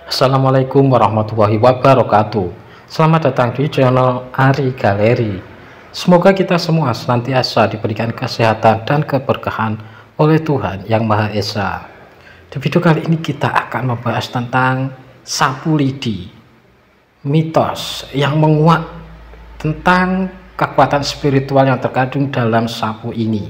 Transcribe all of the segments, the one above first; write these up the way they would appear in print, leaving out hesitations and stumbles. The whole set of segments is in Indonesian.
Assalamualaikum warahmatullahi wabarakatuh. Selamat datang di channel Ari Galeri. Semoga kita semua senantiasa diberikan kesehatan dan keberkahan oleh Tuhan Yang Maha Esa. Di video kali ini kita akan membahas tentang sapu lidi, mitos yang menguat tentang kekuatan spiritual yang terkandung dalam sapu ini.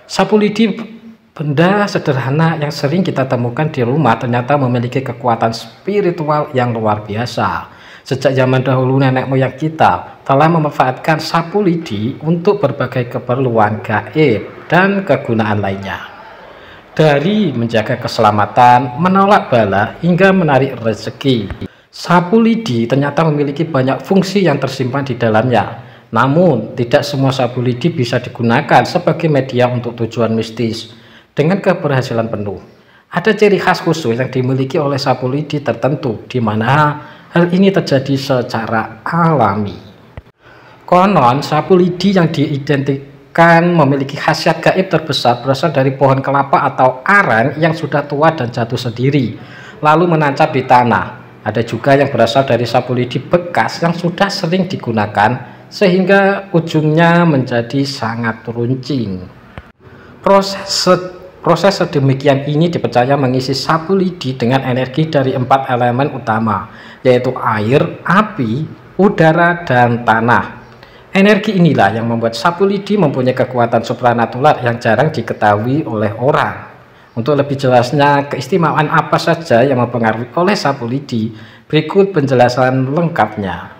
Sapu lidi, benda sederhana yang sering kita temukan di rumah, ternyata memiliki kekuatan spiritual yang luar biasa. Sejak zaman dahulu nenek moyang kita telah memanfaatkan sapu lidi untuk berbagai keperluan gaib dan kegunaan lainnya. Dari menjaga keselamatan, menolak bala, hingga menarik rezeki. Sapu lidi ternyata memiliki banyak fungsi yang tersimpan di dalamnya. Namun, tidak semua sapu lidi bisa digunakan sebagai media untuk tujuan mistis dengan keberhasilan penuh. Ada ciri khas khusus yang dimiliki oleh sapu lidi tertentu, di mana hal ini terjadi secara alami. Konon, sapu lidi yang diidentikan memiliki khasiat gaib terbesar berasal dari pohon kelapa atau aren yang sudah tua dan jatuh sendiri, lalu menancap di tanah. Ada juga yang berasal dari sapu lidi bekas yang sudah sering digunakan, sehingga ujungnya menjadi sangat runcing. Proses sedemikian ini dipercaya mengisi sapu lidi dengan energi dari 4 elemen utama, yaitu air, api, udara, dan tanah. Energi inilah yang membuat sapu lidi mempunyai kekuatan supranatural yang jarang diketahui oleh orang. Untuk lebih jelasnya, keistimewaan apa saja yang mempengaruhi oleh sapu lidi, berikut penjelasan lengkapnya.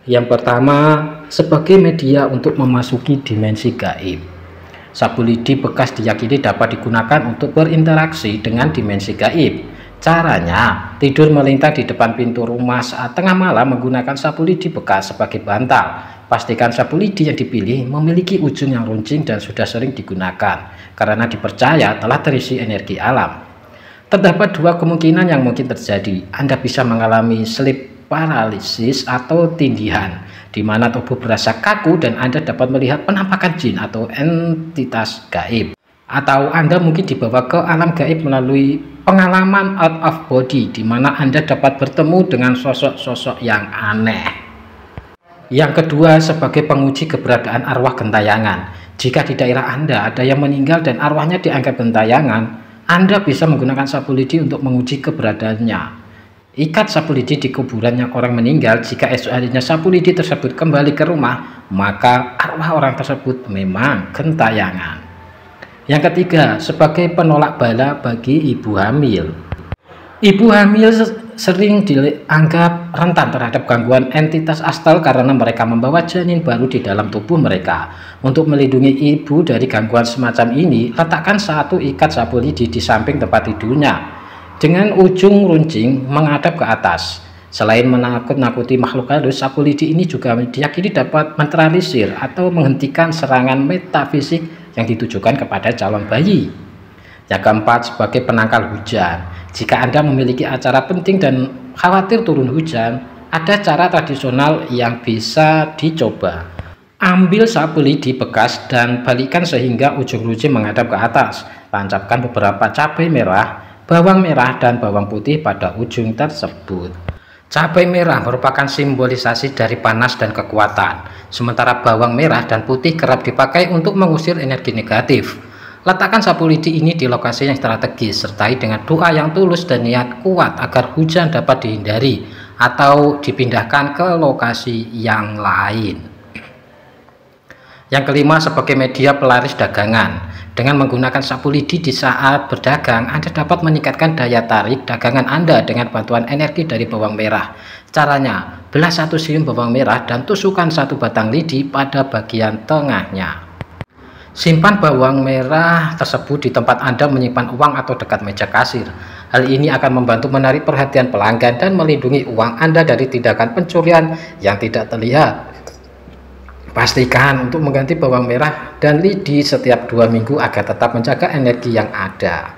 Yang pertama, sebagai media untuk memasuki dimensi gaib. Sapu lidi bekas diyakini dapat digunakan untuk berinteraksi dengan dimensi gaib. Caranya, tidur melintang di depan pintu rumah saat tengah malam menggunakan sapu lidi bekas sebagai bantal. Pastikan sapu lidi yang dipilih memiliki ujung yang runcing dan sudah sering digunakan, karena dipercaya telah terisi energi alam. Terdapat 2 kemungkinan yang mungkin terjadi. Anda bisa mengalami sleep paralisis atau tindihan, di mana tubuh berasa kaku dan Anda dapat melihat penampakan jin atau entitas gaib. Atau Anda mungkin dibawa ke alam gaib melalui pengalaman out of body, di mana Anda dapat bertemu dengan sosok-sosok yang aneh. Yang kedua, sebagai penguji keberadaan arwah gentayangan. Jika di daerah Anda ada yang meninggal dan arwahnya dianggap gentayangan, Anda bisa menggunakan sapu lidi untuk menguji keberadaannya. Ikat sapu lidi di kuburannya orang meninggal. Jika esok harinya sapu lidi tersebut kembali ke rumah, maka arwah orang tersebut memang gentayangan. Yang ketiga, sebagai penolak bala bagi ibu hamil. Ibu hamil sering dianggap rentan terhadap gangguan entitas astral karena mereka membawa janin baru di dalam tubuh mereka. Untuk melindungi ibu dari gangguan semacam ini, letakkan satu ikat sapu lidi di samping tempat tidurnya, dengan ujung runcing menghadap ke atas. Selain menakut-nakuti makhluk halus, sapu lidi ini juga diyakini dapat menetralisir atau menghentikan serangan metafisik yang ditujukan kepada calon bayi. Yang keempat, sebagai penangkal hujan. Jika Anda memiliki acara penting dan khawatir turun hujan, ada cara tradisional yang bisa dicoba. Ambil sapu lidi bekas dan balikkan sehingga ujung runcing menghadap ke atas. Tancapkan beberapa cabai merah, bawang merah, dan bawang putih pada ujung tersebut. Cabai merah merupakan simbolisasi dari panas dan kekuatan, sementara bawang merah dan putih kerap dipakai untuk mengusir energi negatif. Letakkan sapu lidi ini di lokasi yang strategis, sertai dengan doa yang tulus dan niat kuat agar hujan dapat dihindari atau dipindahkan ke lokasi yang lain. Yang kelima, sebagai media pelaris dagangan. Dengan menggunakan sapu lidi di saat berdagang, Anda dapat meningkatkan daya tarik dagangan Anda dengan bantuan energi dari bawang merah. Caranya, belah 1 siung bawang merah dan tusukkan 1 batang lidi pada bagian tengahnya. Simpan bawang merah tersebut di tempat Anda menyimpan uang atau dekat meja kasir. Hal ini akan membantu menarik perhatian pelanggan dan melindungi uang Anda dari tindakan pencurian yang tidak terlihat. Pastikan untuk mengganti bawang merah dan lidi setiap 2 minggu agar tetap menjaga energi yang ada.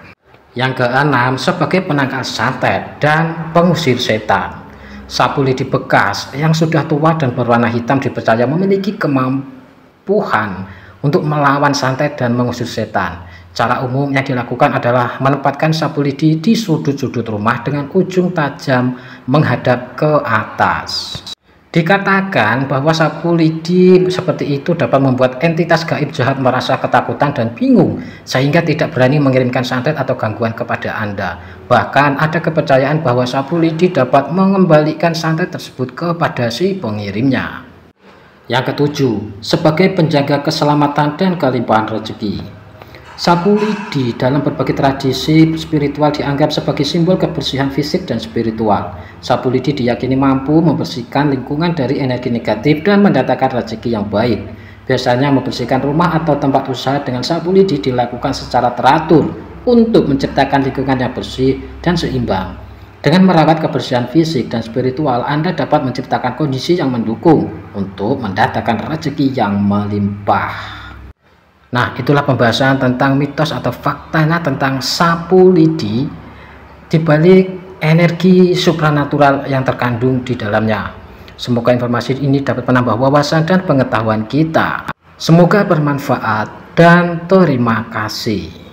Yang keenam, sebagai penangkal santet dan pengusir setan. Sapu lidi bekas yang sudah tua dan berwarna hitam dipercaya memiliki kemampuan untuk melawan santet dan mengusir setan. Cara umum yang dilakukan adalah menempatkan sapu lidi di sudut-sudut rumah dengan ujung tajam menghadap ke atas. Dikatakan bahwa sapu lidi seperti itu dapat membuat entitas gaib jahat merasa ketakutan dan bingung sehingga tidak berani mengirimkan santet atau gangguan kepada Anda. Bahkan ada kepercayaan bahwa sapu lidi dapat mengembalikan santet tersebut kepada si pengirimnya. Yang ketujuh, sebagai penjaga keselamatan dan kelimpahan rezeki. Sapu lidi dalam berbagai tradisi spiritual dianggap sebagai simbol kebersihan fisik dan spiritual. Sapu lidi diyakini mampu membersihkan lingkungan dari energi negatif dan mendatangkan rezeki yang baik. Biasanya membersihkan rumah atau tempat usaha dengan sapu lidi dilakukan secara teratur untuk menciptakan lingkungan yang bersih dan seimbang. Dengan merawat kebersihan fisik dan spiritual, Anda dapat menciptakan kondisi yang mendukung untuk mendatangkan rezeki yang melimpah. Nah, itulah pembahasan tentang mitos atau faktanya tentang sapu lidi dibalik energi supranatural yang terkandung di dalamnya. Semoga informasi ini dapat menambah wawasan dan pengetahuan kita. Semoga bermanfaat dan terima kasih.